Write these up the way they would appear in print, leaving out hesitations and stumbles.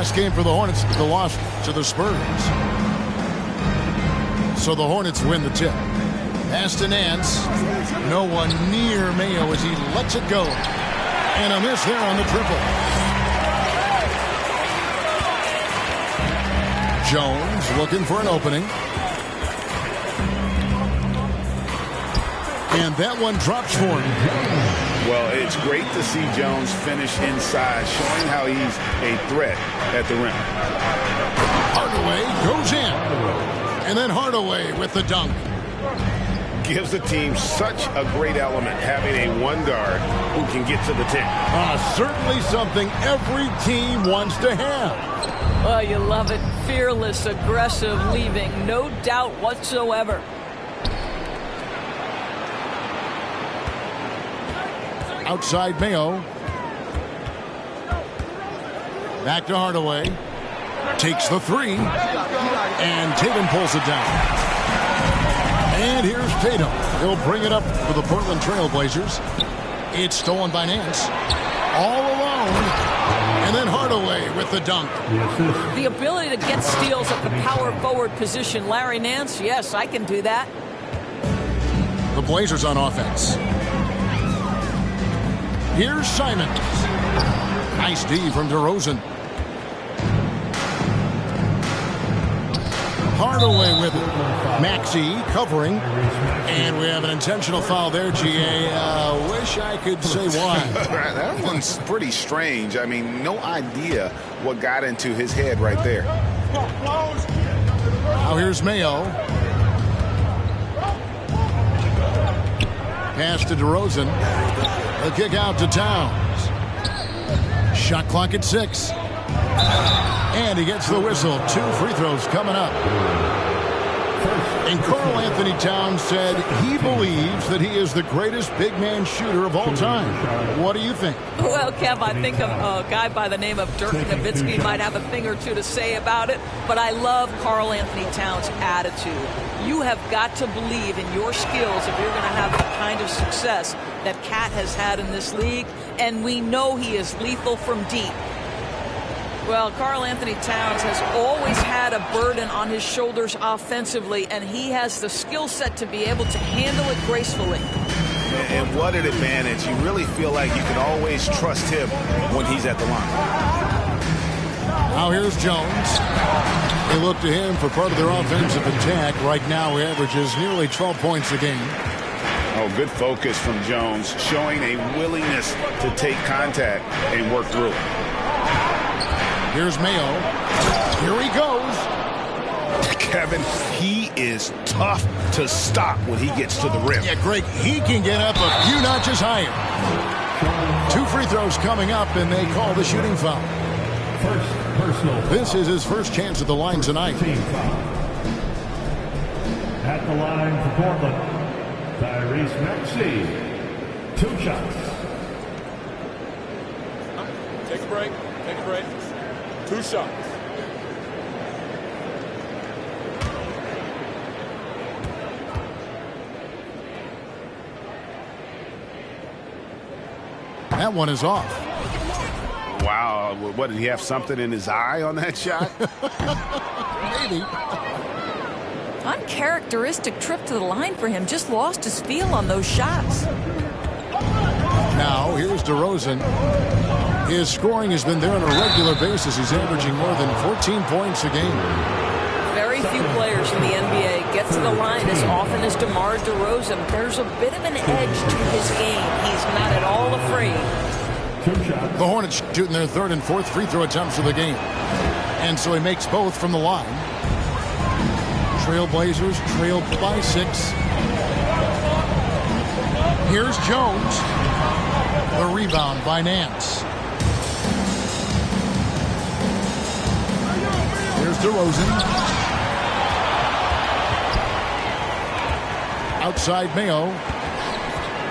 last game for the Hornets, the loss to the Spurs. So the Hornets win the tip. Pass to Nance. No one near Mayo as he lets it go. And a miss there on the triple. Jones looking for an opening. And that one drops for him. Well, it's great to see Jones finish inside, showing how he's a threat at the rim. Hardaway goes in. And then Hardaway with the dunk. Gives the team such a great element, having a one guard who can get to the 10. Certainly something every team wants to have. Well, you love it. Fearless, aggressive, leaving. No doubt whatsoever. Outside Mayo. Back to Hardaway. Takes the three. And Tatum pulls it down. And here's Tatum. He'll bring it up for the Portland Trailblazers. It's stolen by Nance. All alone. And then Hardaway with the dunk. The ability to get steals at the power forward position. Larry Nance, yes, I can do that. The Blazers on offense. Here's Simons. Nice D from DeRozan. Hardaway with it. Maxey covering. And we have an intentional foul there, GA. Wish I could say why. That one's pretty strange. I mean, no idea what got into his head right there. Now here's Mayo. Pass to DeRozan. A kick out to Towns. Shot clock at 6. And he gets the whistle. 2 free throws coming up. And Karl Anthony Towns said he believes that he is the greatest big man shooter of all time. What do you think? Well, Kev, I think a guy by the name of Dirk Nowitzki might have a thing or two to say about it, but I love Karl Anthony Towns' attitude. You have got to believe in your skills if you're going to have the kind of success that Cat has had in this league, and we know he is lethal from deep. Well, Karl Anthony Towns has always had a burden on his shoulders offensively, and he has the skill set to be able to handle it gracefully. And what an advantage. You really feel like you can always trust him when he's at the line. Now here's Jones. They look to him for part of their offensive attack. Right now he averages nearly 12 points a game. Oh, good focus from Jones, showing a willingness to take contact and work through it. Here's Mayo. Here he goes. Kevin, he is tough to stop when he gets to the rim. Yeah, Greg, he can get up a few notches higher. 2 free throws coming up, and they call the shooting foul. This is his first chance at the line tonight. At the line for Portland, Tyrese Maxey. 2 shots. Take a break. Take a break. 2 shots. That one is off. Wow. What, did he have something in his eye on that shot? Maybe. Uncharacteristic trip to the line for him. Just lost his feel on those shots. Now, here's DeRozan. His scoring has been there on a regular basis. He's averaging more than 14 points a game. Very few players in the NBA get to the line as often as DeMar DeRozan. There's a bit of an edge to his game. He's not at all afraid. The Hornets shooting their 3rd and 4th free throw attempts of the game. And so he makes both from the line. Trailblazers trail by 6. Here's Jones. The rebound by Nance. Here's DeRozan. Outside Mayo.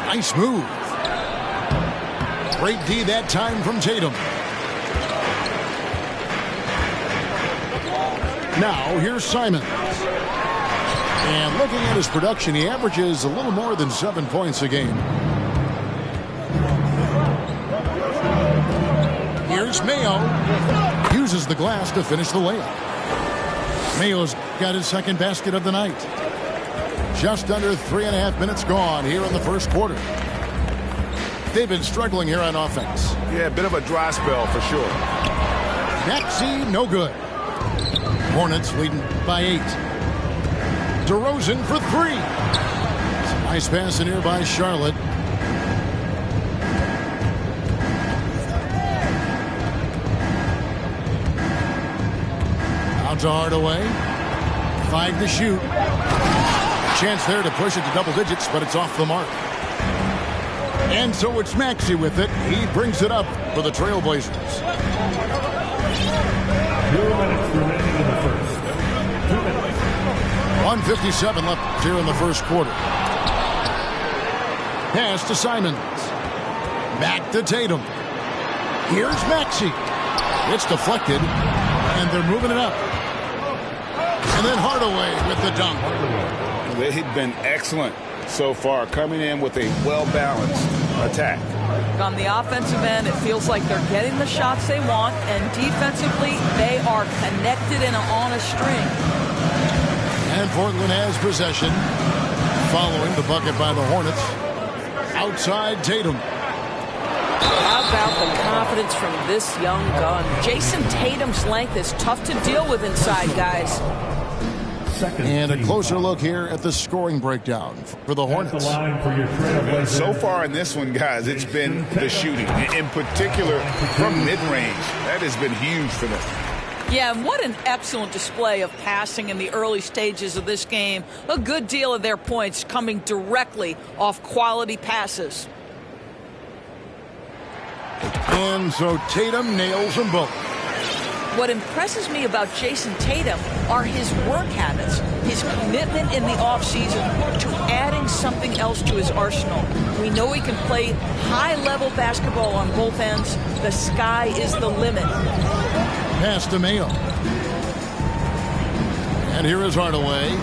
Nice move. Great D that time from Tatum. Now here's Simons. And looking at his production, he averages a little more than 7 points a game. Here's Mayo. Uses the glass to finish the layup. Mayo's got his second basket of the night. Just under 3.5 minutes gone here in the first quarter. They've been struggling here on offense. Yeah, a bit of a dry spell for sure. Maxey, no good. Hornets leading by 8. DeRozan for 3. Nice pass in here by Charlotte. Out to Hardaway. 5 to shoot. Chance there to push it to double digits, but it's off the mark. And so it's Maxey with it. He brings it up for the Trailblazers. 2 minutes remaining in the first. 2 minutes. 1:57 left here in the first quarter. Pass to Simons. Back to Tatum. Here's Maxey. It's deflected, and they're moving it up. And then Hardaway with the dunk. They've been excellent so far, coming in with a well-balanced attack. On the offensive end, it feels like they're getting the shots they want, and defensively, they are connected and on a string. And Portland has possession following the bucket by the Hornets. Outside Tatum. How about the confidence from this young gun? Jason Tatum's length is tough to deal with inside, guys. And a closer look here at the scoring breakdown for the Hornets. So far in this one, guys, it's been the shooting, in particular from mid-range. That has been huge for them. Yeah, and what an excellent display of passing in the early stages of this game. A good deal of their points coming directly off quality passes. And so Tatum nails them both. What impresses me about Jason Tatum are his work habits, his commitment in the offseason to adding something else to his arsenal. We know he can play high-level basketball on both ends. The sky is the limit. Pass to Mayo. And here is Hardaway.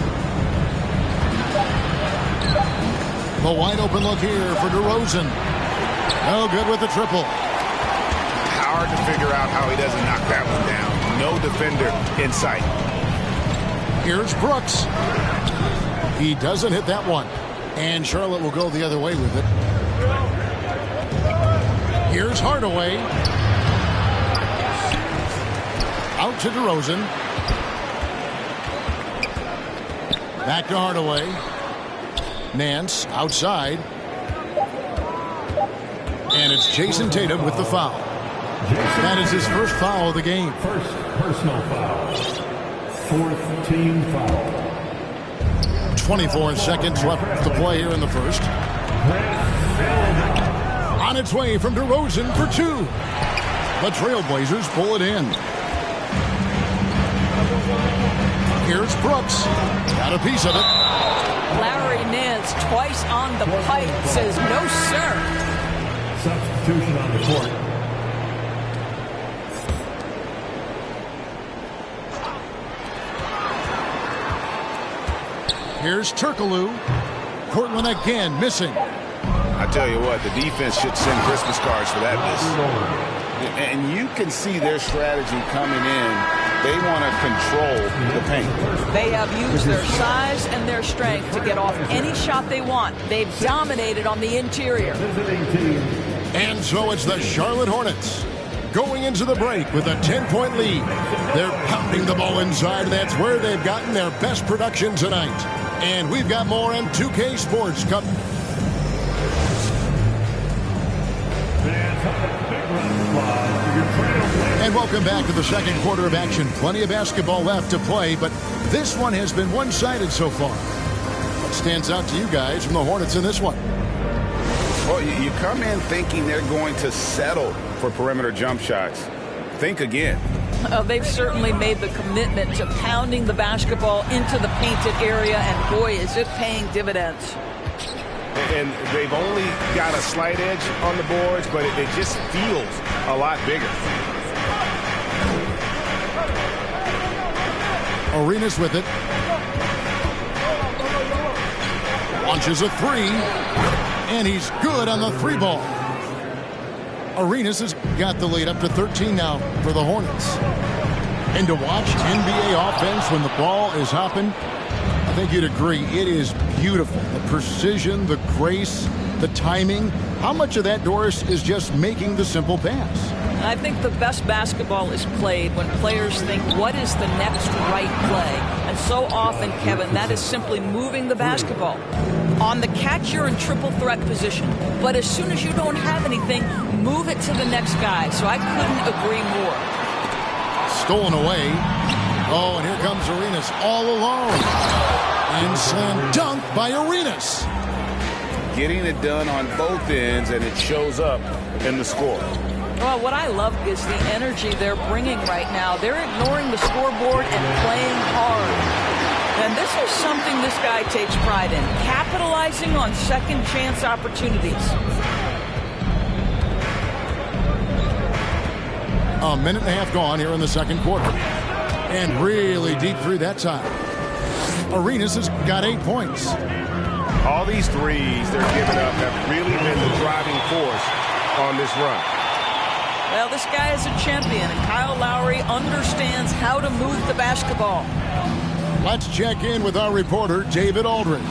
The wide open look here for DeRozan. No good with the triple. Hard to figure out how he doesn't knock that one down. No defender in sight. Here's Brooks. He doesn't hit that one. And Charlotte will go the other way with it. Here's Hardaway. Out to DeRozan. Back to Hardaway. Nance outside. And it's Jason Tatum with the foul. That is his first foul of the game. First personal foul. 4th team foul. 24 seconds left to play here in the first. On its way from DeRozan for 2. The Trailblazers pull it in. Here's Brooks. Got a piece of it. Larry Nance twice on the pipe says no, sir. Substitution on the court. Here's Turkoglu. Portland again missing. I tell you what, the defense should send Christmas cards for that miss. And you can see their strategy coming in. They want to control the paint. They have used their size and their strength to get off any shot they want. They've dominated on the interior. And so it's the Charlotte Hornets going into the break with a 10-point lead. They're pounding the ball inside. That's where they've gotten their best production tonight. And we've got more on 2K Sports coming. And welcome back to the second quarter of action. Plenty of basketball left to play, but this one has been one-sided so far. What stands out to you guys from the Hornets in this one? Well, you come in thinking they're going to settle for perimeter jump shots. Think again. They've certainly made the commitment to pounding the basketball into the painted area, and boy, is it paying dividends. And they've only got a slight edge on the boards, but it just feels a lot bigger. Arenas with it. Launches a 3. And he's good on the 3 ball. Arenas has got the lead up to 13 now for the Hornets. And to watch NBA offense when the ball is hopping, I think you'd agree, it is beautiful. The precision, the grace, the timing. How much of that, Doris, is just making the simple pass? I think the best basketball is played when players think, what is the next right play? And so often, Kevin, that is simply moving the basketball. On the catch, you're in triple threat position. But as soon as you don't have anything, move it to the next guy. So I couldn't agree more. Stolen away. Oh, and here comes Arenas all alone. And slam dunk by Arenas. Getting it done on both ends, and it shows up in the score. Well, what I love is the energy they're bringing right now. They're ignoring the scoreboard and playing hard. And this is something this guy takes pride in, capitalizing on second chance opportunities. A minute and a half gone here in the second quarter. And really deep through that time. Arenas has got 8 points. All these threes they're giving up have really been the driving force on this run. Well, this guy is a champion, and Kyle Lowry understands how to move the basketball. Let's check in with our reporter, David Aldridge.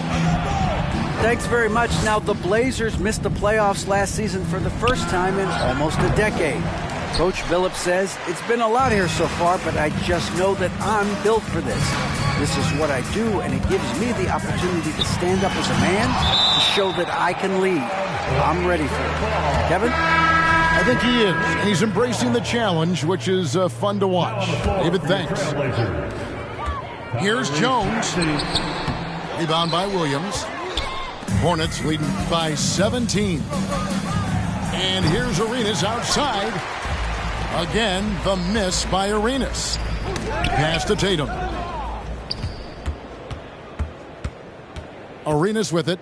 Thanks very much. Now, the Blazers missed the playoffs last season for the first time in almost a decade. Coach Phillips says, it's been a lot here so far, but I just know that I'm built for this. This is what I do, and it gives me the opportunity to stand up as a man to show that I can lead. I'm ready for it. Kevin? I think he is. He's embracing the challenge, which is fun to watch. David, thanks. Here's Jones. Rebound by Williams. Hornets leading by 17. And here's Arenas outside. Again, the miss by Arenas. Pass to Tatum. Arenas with it.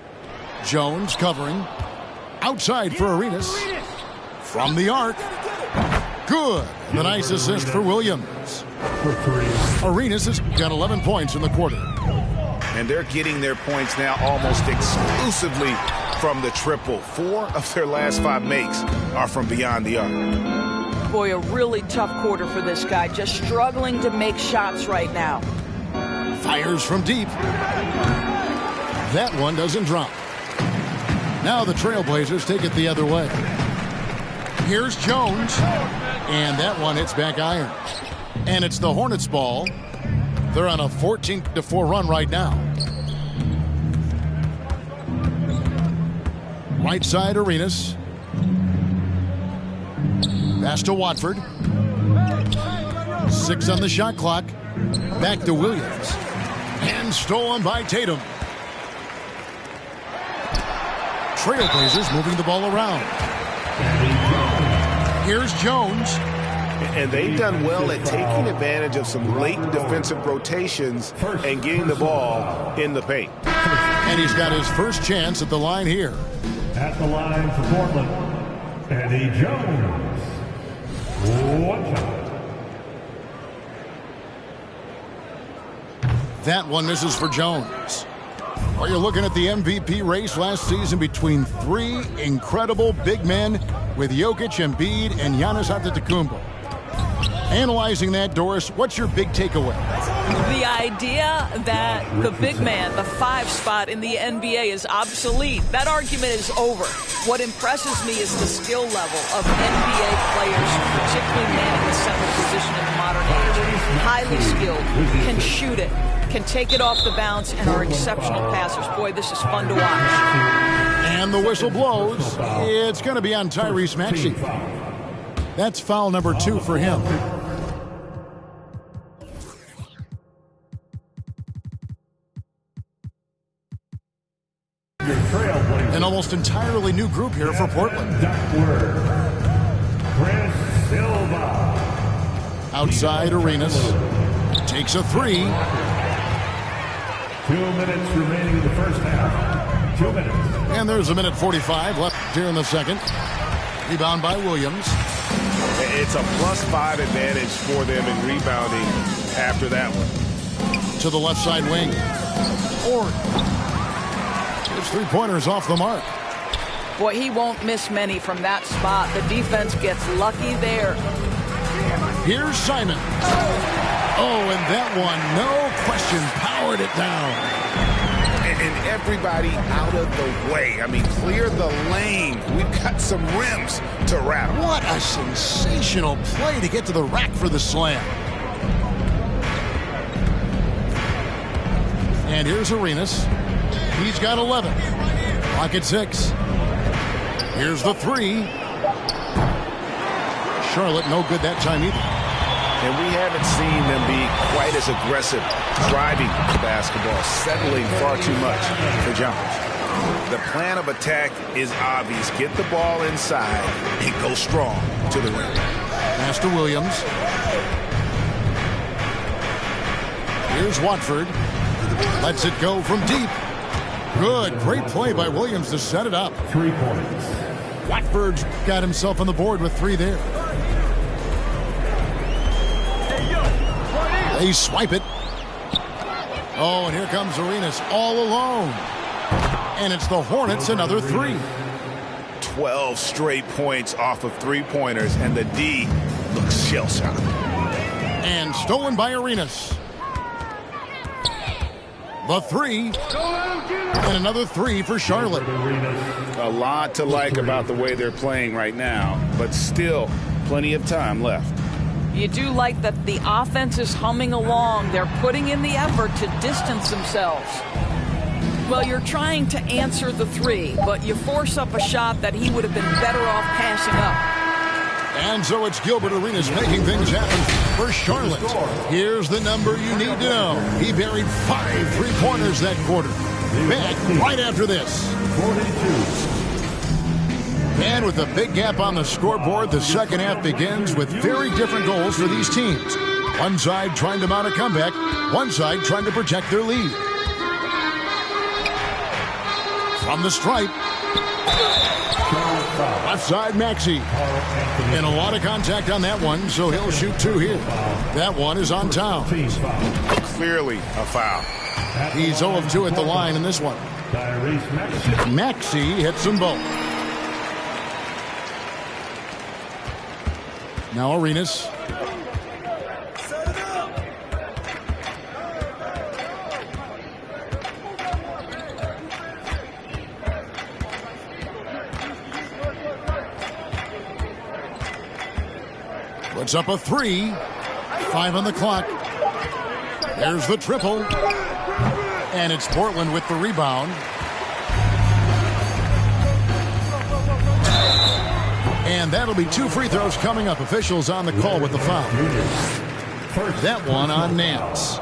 Jones covering. Outside for Arenas. From the arc. Good. The nice assist for Williams. Arenas has got 11 points in the quarter. And they're getting their points now almost exclusively from the triple. 4 of their last 5 makes are from beyond the arc. Boy, a really tough quarter for this guy. Just struggling to make shots right now. Fires from deep. That one doesn't drop. Now the Trailblazers take it the other way. Here's Jones. And that one hits back iron. And it's the Hornets' ball. They're on a 14-4 run right now. Right side, Arenas. Pass to Watford. 6 on the shot clock. Back to Williams. And stolen by Tatum. Trailblazers moving the ball around. Here's Jones. And they've done well at taking advantage of some late defensive rotations and getting the ball in the paint. And he's got his first chance at the line here. At the line for Portland, Eddie Jones. 1 shot. That one misses for Jones. Well, you're looking at the MVP race last season between 3 incredible big men with Jokic, Embiid, and Giannis Antetokounmpo. Analyzing that, Doris, what's your big takeaway? The idea that the big man, the 5 spot in the NBA is obsolete. That argument is over. What impresses me is the skill level of NBA players, particularly manning the center position in the modern age. Highly skilled, can shoot it, can take it off the bounce, and are exceptional passers. Boy, this is fun to watch. And the whistle blows. It's going to be on Tyrese Maxey. That's foul number 2 for him. An almost entirely new group here for Portland. Outside, Arenas takes a 3. 2 minutes remaining in the first half. 2 minutes. And there's a minute 45 left here in the second. Rebound by Williams. It's a +5 advantage for them in rebounding after that one. To the left side wing. Ford. His 3-pointers off the mark. Boy, he won't miss many from that spot. The defense gets lucky there. Here's Simon. Oh, and that one, no question, powered it down. And everybody out of the way. I mean, clear the lane. We've got some rims to rattle. What a sensational play to get to the rack for the slam. And here's Arenas. He's got 11. Clock at 6. Here's the 3. Charlotte, no good that time either. And we haven't seen them be quite as aggressive driving the basketball, settling far too much for jumpers. The plan of attack is obvious. Get the ball inside and go strong to the rim. Pass to Williams. Here's Watford. Lets it go from deep. Good. Great play by Williams to set it up. 3 points. Watford's got himself on the board with 3 there. They swipe it. Oh, and here comes Arenas all alone. And it's the Hornets, another 3. 12 straight points off of 3-pointers, and the D looks shell-shocked. And stolen by Arenas. The 3. And another 3 for Charlotte. A lot to like about the way they're playing right now, but still plenty of time left. You do like that the offense is humming along. They're putting in the effort to distance themselves. Well, you're trying to answer the 3, but you force up a shot that he would have been better off passing up. And so it's Gilbert Arenas making things happen for Charlotte. Here's the number you need to know. He buried 5 3-pointers that quarter. Back right after this. 42. And with a big gap on the scoreboard, the second half begins with very different goals for these teams. One side trying to mount a comeback, one side trying to protect their lead. From the stripe, left side Maxey. And a lot of contact on that one, so he'll shoot 2 here. That one is on Towns. Clearly a foul. He's 0 of 2 at the line in this one. Maxey hits them both. Now Arenas. Puts up a 3. 5 on the clock. There's the triple. And it's Portland with the rebound. And that'll be 2 free throws coming up. Officials on the call with the foul. That one on Nance.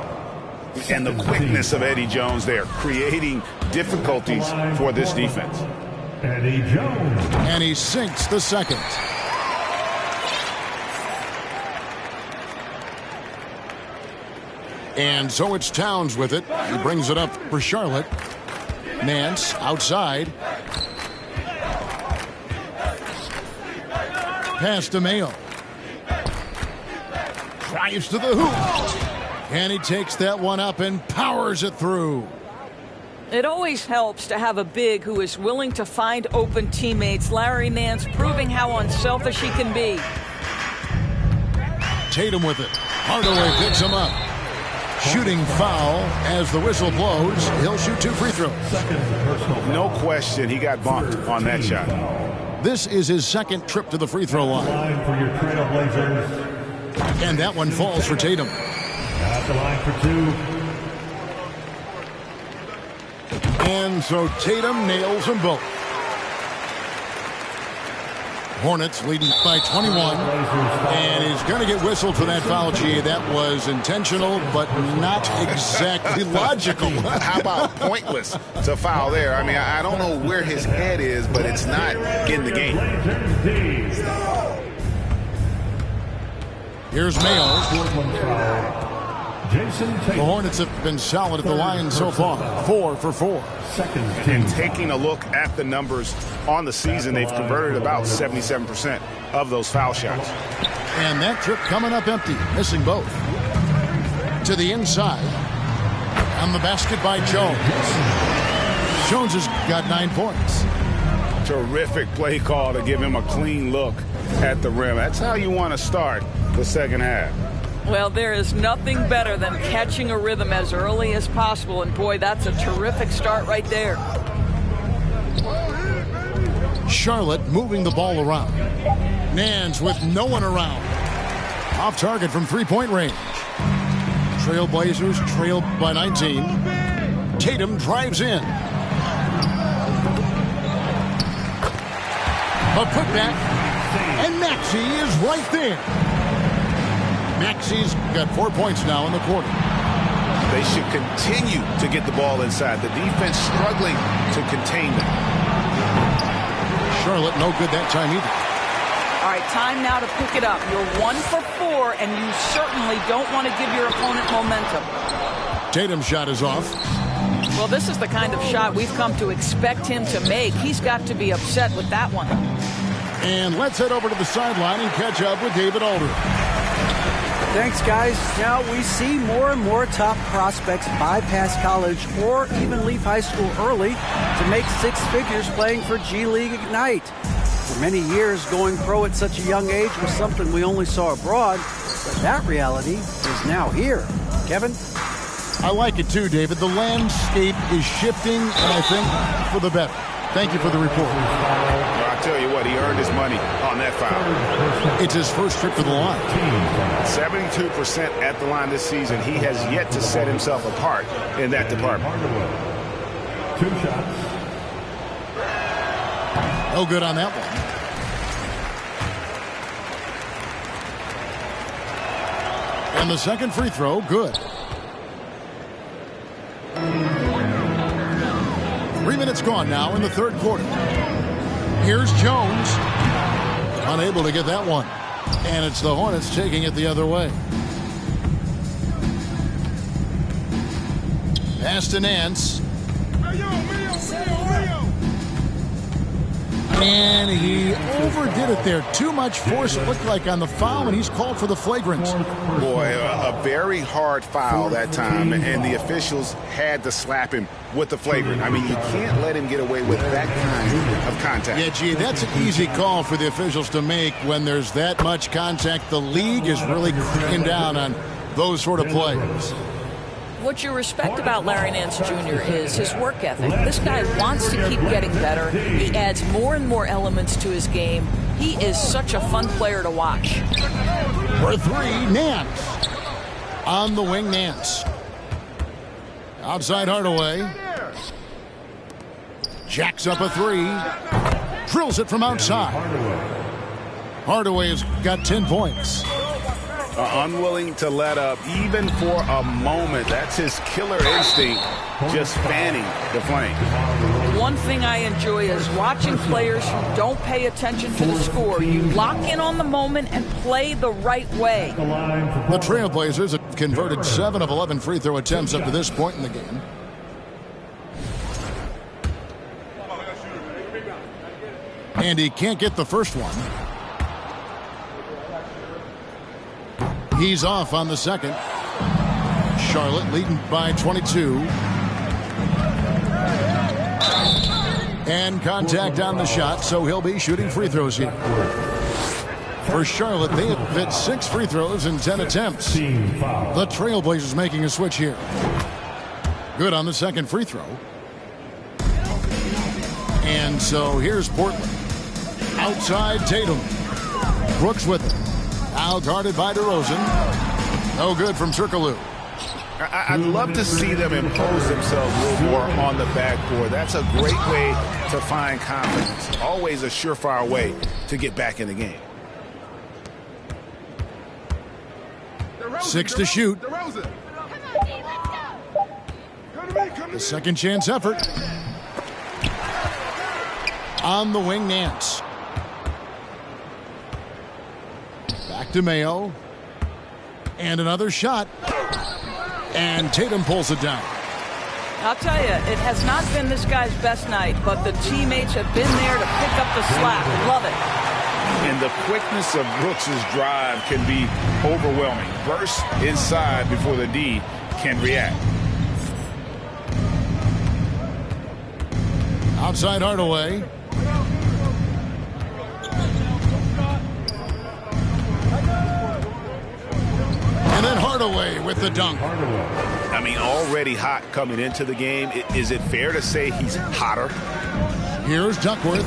And the quickness of Eddie Jones there, creating difficulties for this defense. Eddie Jones. And he sinks the second. And so it's Towns with it. He brings it up for Charlotte. Nance outside. Pass to Mayo. Drives to the hoop. And he takes that one up and powers it through. It always helps to have a big who is willing to find open teammates. Larry Nance proving how unselfish he can be. Tatum with it. Hardaway picks him up. Shooting foul as the whistle blows. He'll shoot 2 free throws. No question he got bumped on that shot. This is his second trip to the free throw line. For your Trailblazers. And that one falls for Tatum. At the line for 2. And so Tatum nails them both. Hornets leading by 21. And he's going to get whistled for that foul, G. That was intentional, but not exactly logical. How about pointless to foul there? I mean, I don't know where his head is, but it's not in the game. Here's Mayo. The Hornets have been solid at the line so far. 4 for 4. And taking a look at the numbers on the season, they've converted about 77% of those foul shots. And that trip coming up empty, missing both. To the inside. On the basket by Jones. Jones has got 9 points. Terrific play call to give him a clean look at the rim. That's how you want to start the second half. Well, there is nothing better than catching a rhythm as early as possible, and boy, that's a terrific start right there. Charlotte moving the ball around. Nance with no one around. Off target from three-point range. Trailblazers trail by 19. Tatum drives in. A putback, and Maxey is right there. Maxey's got 4 points now in the quarter. They should continue to get the ball inside. The defense struggling to contain them. Charlotte no good that time either. All right, time now to pick it up. You're 1 for 4, and you certainly don't want to give your opponent momentum. Tatum's shot is off. Well, this is the kind of shot we've come to expect him to make. He's got to be upset with that one. And let's head over to the sideline and catch up with David Aldridge. Thanks, guys. Now we see more and more top prospects bypass college or even leave high school early to make six figures playing for G League Ignite. For many years, going pro at such a young age was something we only saw abroad, but that reality is now here. Kevin? I like it too, David. The landscape is shifting, and I think for the better. Thank you for the report. Well, I tell you what, he earned his money on that foul. It's his first trip to the line. 72% at the line this season. He has yet to set himself apart in that department. 2 shots. No good on that one. And the second free throw, good. 3 minutes gone now in the third quarter. Here's Jones. Unable to get that one. And it's the Hornets taking it the other way. Pass to Nance. And he overdid it there. Too much force, it looked like, on the foul, and he's called for the flagrant. Boy, a very hard foul that time, and the officials had to slap him with the flagrant. I mean, you can't let him get away with that kind of contact. Yeah, gee, that's an easy call for the officials to make when there's that much contact. The league is really cracking down on those sort of plays. What you respect about Larry Nance Jr. is his work ethic. This guy wants to keep getting better. He adds more and more elements to his game. He is such a fun player to watch. For three, Nance. On the wing, Nance. Outside Hardaway. Jacks up a three. Drills it from outside. Hardaway has got 10 points. Unwilling to let up even for a moment. That's his killer instinct, just fanning the flame. One thing I enjoy is watching players who don't pay attention to the score. You lock in on the moment and play the right way. The Trailblazers have converted 7 of 11 free throw attempts up to this point in the game. And he can't get the first one. He's off on the second. Charlotte leading by 22. And contact on the shot, so he'll be shooting free throws here. For Charlotte, they have hit 6 free throws in 10 attempts. The Trailblazers making a switch here. Good on the second free throw. And so here's Portland. Outside Tatum. Brooks with it. Out guarded by DeRozan. No good from Turkoglu. I'd love to see them impose themselves a little more on the backboard. That's a great way to find confidence. Always a surefire way to get back in the game. 6 to shoot. The second chance effort. On the wing, Nance. Back to Mayo. And another shot. And Tatum pulls it down. I'll tell you, it has not been this guy's best night, but the teammates have been there to pick up the slack. Love it. And the quickness of Brooks' drive can be overwhelming. Burst inside before the D can react. Outside Hardaway. And then Hardaway with the dunk. I mean, already hot coming into the game. Is it fair to say he's hotter? Here's Duckworth.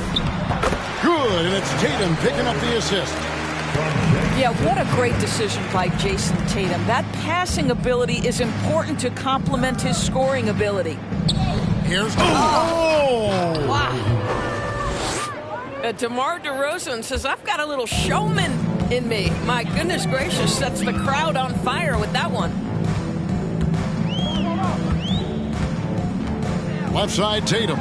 Good, and it's Tatum picking up the assist. Yeah, what a great decision by Jason Tatum. That passing ability is important to complement his scoring ability. Here's wow. DeMar DeRozan says, I've got a little showman in me. My goodness gracious, sets the crowd on fire with that one. Left side, Tatum.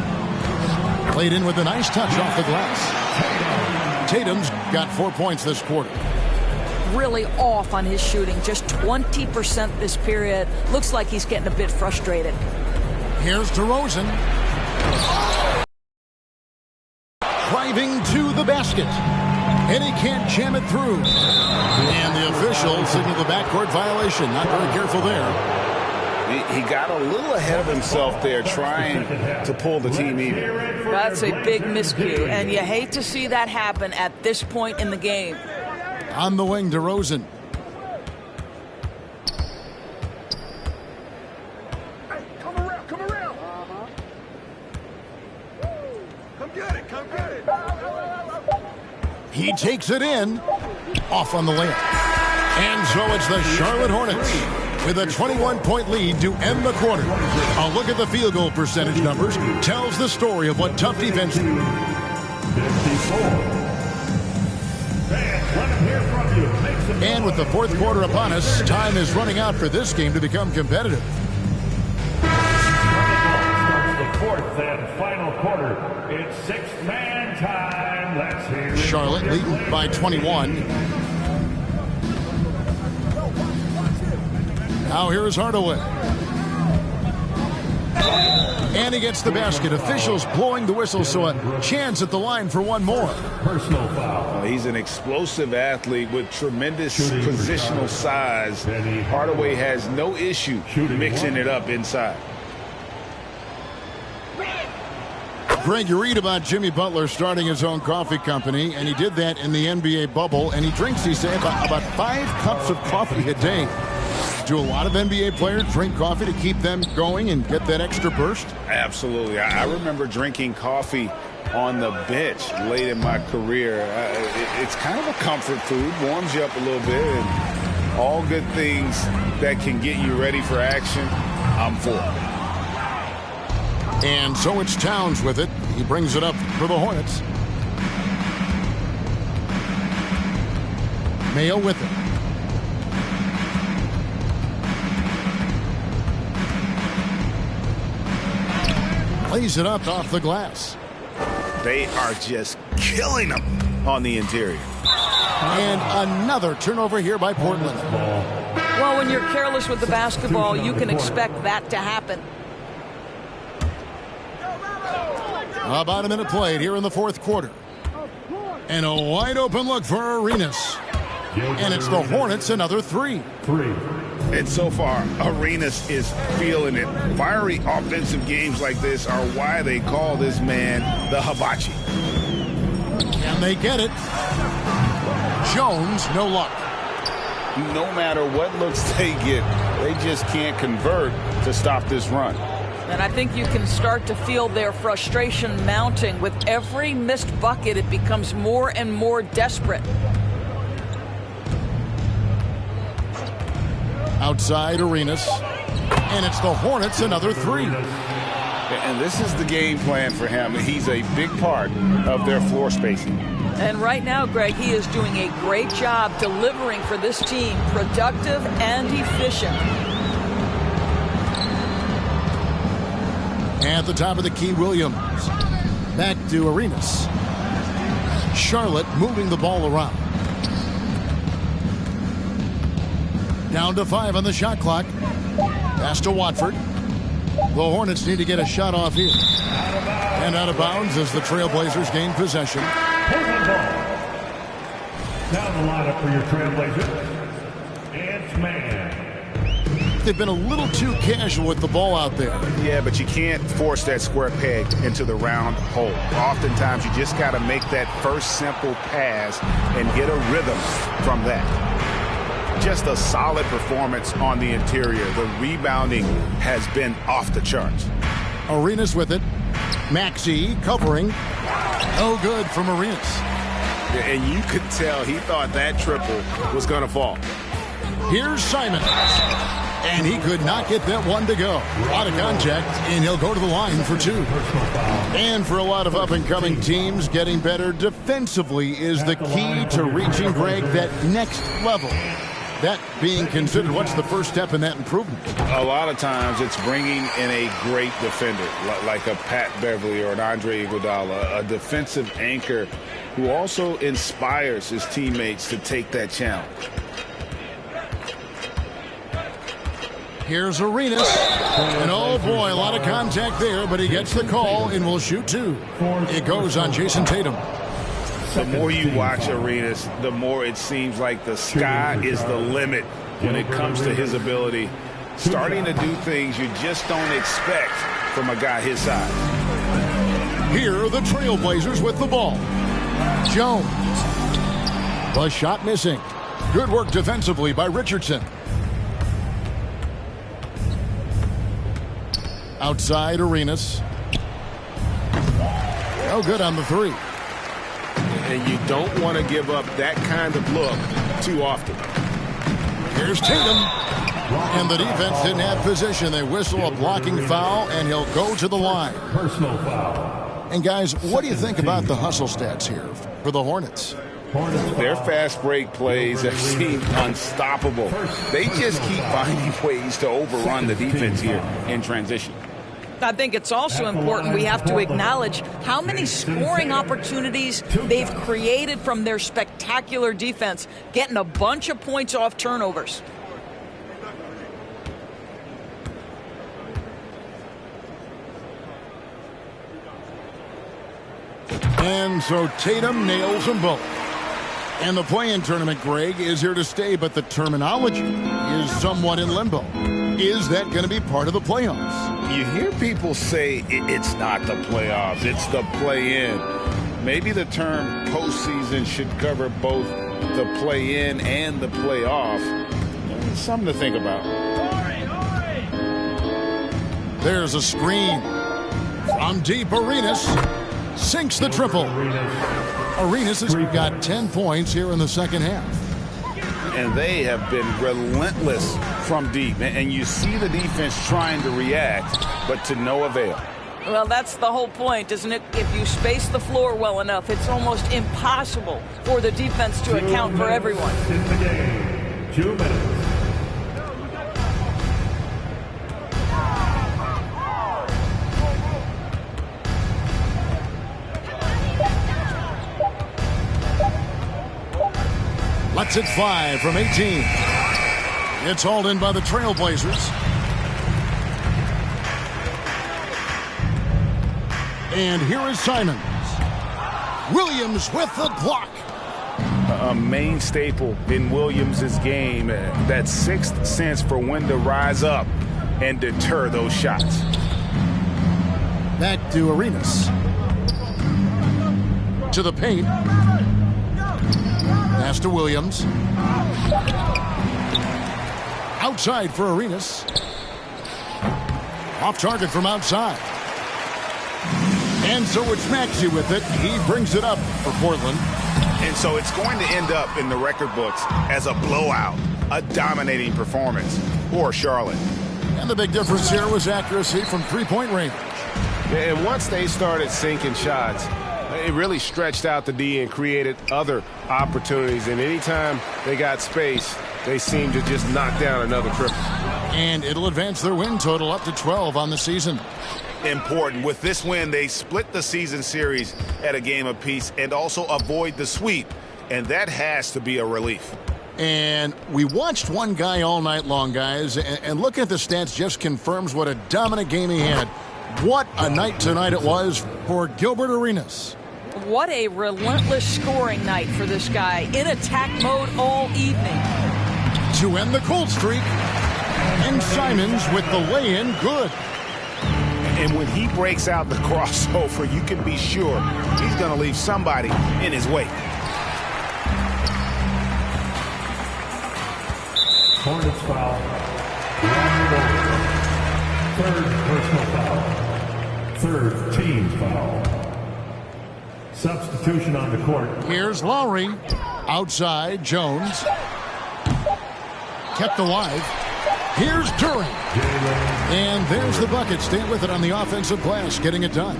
Played in with a nice touch off the glass. Tatum's got 4 points this quarter. Really off on his shooting, just 20% this period. Looks like he's getting a bit frustrated. Here's DeRozan. Driving to the basket. And he can't jam it through. And the official signaled the backcourt violation. Not very careful there. He got a little ahead of himself there trying to pull the team even. That's a big miscue, and you hate to see that happen at this point in the game. On the wing, DeRozan. Hey, come around. Come get it. He takes it in. Off on the layup. And so it's the Charlotte Hornets with a 21-point lead to end the quarter. A look at the field goal percentage numbers tells the story of what tough defense. 54. Fans, let him hear from you. Make some And with the fourth quarter upon us, time is running out for this game to become competitive. Starts the fourth and final quarter. It's sixth-man time. Let's hear it. Charlotte leading by 21. Now here is Hardaway. And he gets the basket. Officials blowing the whistle, so a chance at the line for one more. Personal foul. He's an explosive athlete with tremendous positional size. Hardaway has no issue mixing it up inside. Greg, you read about Jimmy Butler starting his own coffee company, and he did that in the NBA bubble, and he drinks, he said, about 5 cups of coffee a day. Do a lot of NBA players drink coffee to keep them going and get that extra burst? Absolutely. I remember drinking coffee on the bench late in my career. It's kind of a comfort food, warms you up a little bit, and all good things that can get you ready for action, I'm for. And so it's Towns with it. He brings it up for the Hornets. Mayo with it. Lays it up off the glass. They are just killing them on the interior. And another turnover here by Portland. Well, when you're careless with the basketball, you can expect that to happen. About a minute played here in the fourth quarter. And a wide open look for Arenas. And it's the Hornets, another three. And so far, Arenas is feeling it. Fiery offensive games like this are why they call this man the Hibachi. Can they get it? Jones, no luck. No matter what looks they get, they just can't convert to stop this run. And I think you can start to feel their frustration mounting. With every missed bucket, it becomes more and more desperate. Outside Arenas. And it's the Hornets, another three. And this is the game plan for him. He's a big part of their floor spacing. And right now, Greg, he is doing a great job delivering for this team. Productive and efficient. At the top of the key, Williams. Back to Arenas. Charlotte moving the ball around. Down to 5 on the shot clock. Pass to Watford. The Hornets need to get a shot off here. And out of bounds as the Trailblazers gain possession. Portland ball. Down the lineup for your Trailblazers. It's man. They've been a little too casual with the ball out there. Yeah, but you can't force that square peg into the round hole. Oftentimes, you just got to make that first simple pass and get a rhythm from that. just a solid performance on the interior. The rebounding has been off the charts. Arenas with it. Maxey covering. No good from Arenas. And you could tell he thought that triple was going to fall. Here's Simons. And he could not get that one to go. A lot of contact, and he'll go to the line for two. And for a lot of up-and-coming teams, getting better defensively is the key to reaching, Greg, that next level. That being considered, what's the first step in that improvement? A lot of times it's bringing in a great defender, like a Pat Beverly or an Andre Iguodala, a defensive anchor who also inspires his teammates to take that challenge. Here's Arenas. And oh boy, a lot of contact there, but he gets the call and will shoot two. It goes on Jason Tatum. The more you watch Arenas, the more it seems like the sky is the limit when it comes to his ability. Starting to do things you just don't expect from a guy his size. Here are the Trailblazers with the ball. Jones. The shot missing. Good work defensively by Richardson. Outside Arenas. No good on the three. And you don't want to give up that kind of look too often. Here's Tatum. And the defense didn't have position. They whistle a blocking foul, and he'll go to the line. Personal foul. And guys, what do you think about the hustle stats here for the Hornets? Their fast break plays have seemed unstoppable. They just keep finding ways to overrun the defense here in transition. I think it's also important we have to acknowledge how many scoring opportunities they've created from their spectacular defense, getting a bunch of points off turnovers. And so Tatum nails them both. And the play-in tournament, Greg, is here to stay, but the terminology is somewhat in limbo. Is that going to be part of the playoffs? You hear people say it's not the playoffs, it's the play-in. Maybe the term postseason should cover both the play-in and the playoff. It's something to think about. There's a screen from deep. Arenas sinks the triple. Arenas has got 10 points here in the second half. And they have been relentless from deep. And you see the defense trying to react, but to no avail. Well, that's the whole point, isn't it? If you space the floor well enough, it's almost impossible for the defense to account for everyone. In the game, 2 minutes. Lets it fly from 18. It's hauled in by the Trailblazers. And here is Simons. Williams with the block. A main staple in Williams' game, that sixth sense for when to rise up and deter those shots. Back to Arenas. To the paint. Pass to Williams. Outside for Arenas. Off target from outside. And so it's Maxey with it. He brings it up for Portland. And so it's going to end up in the record books as a blowout, a dominating performance for Charlotte. And the big difference here was accuracy from three-point range. And once they started sinking shots, it really stretched out the D and created other opportunities. And anytime they got space, they seemed to just knock down another triple. And it'll advance their win total up to 12 on the season. Important. With this win, they split the season series at a game apiece and also avoid the sweep. And that has to be a relief. And we watched one guy all night long, guys, and looking at the stats just confirms what a dominant game he had. What a night tonight it was for Gilbert Arenas. What a relentless scoring night for this guy. In attack mode all evening. To end the cold streak. And Simons with the lay-in good. And when he breaks out the crossover, you can be sure he's going to leave somebody in his wake. Hornets foul. Third personal foul. Third team foul. Substitution on the court. Here's Lowry. Outside, Jones. Kept alive. Here's Duran. And there's the bucket. Stay with it on the offensive glass, getting it done.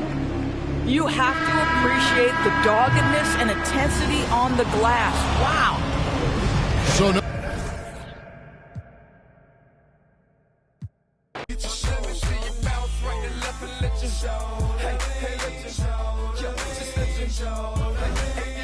You have to appreciate the doggedness and intensity on the glass. Wow. So no. Hey, let you show. Hey, let you show. Just let you show. Hey,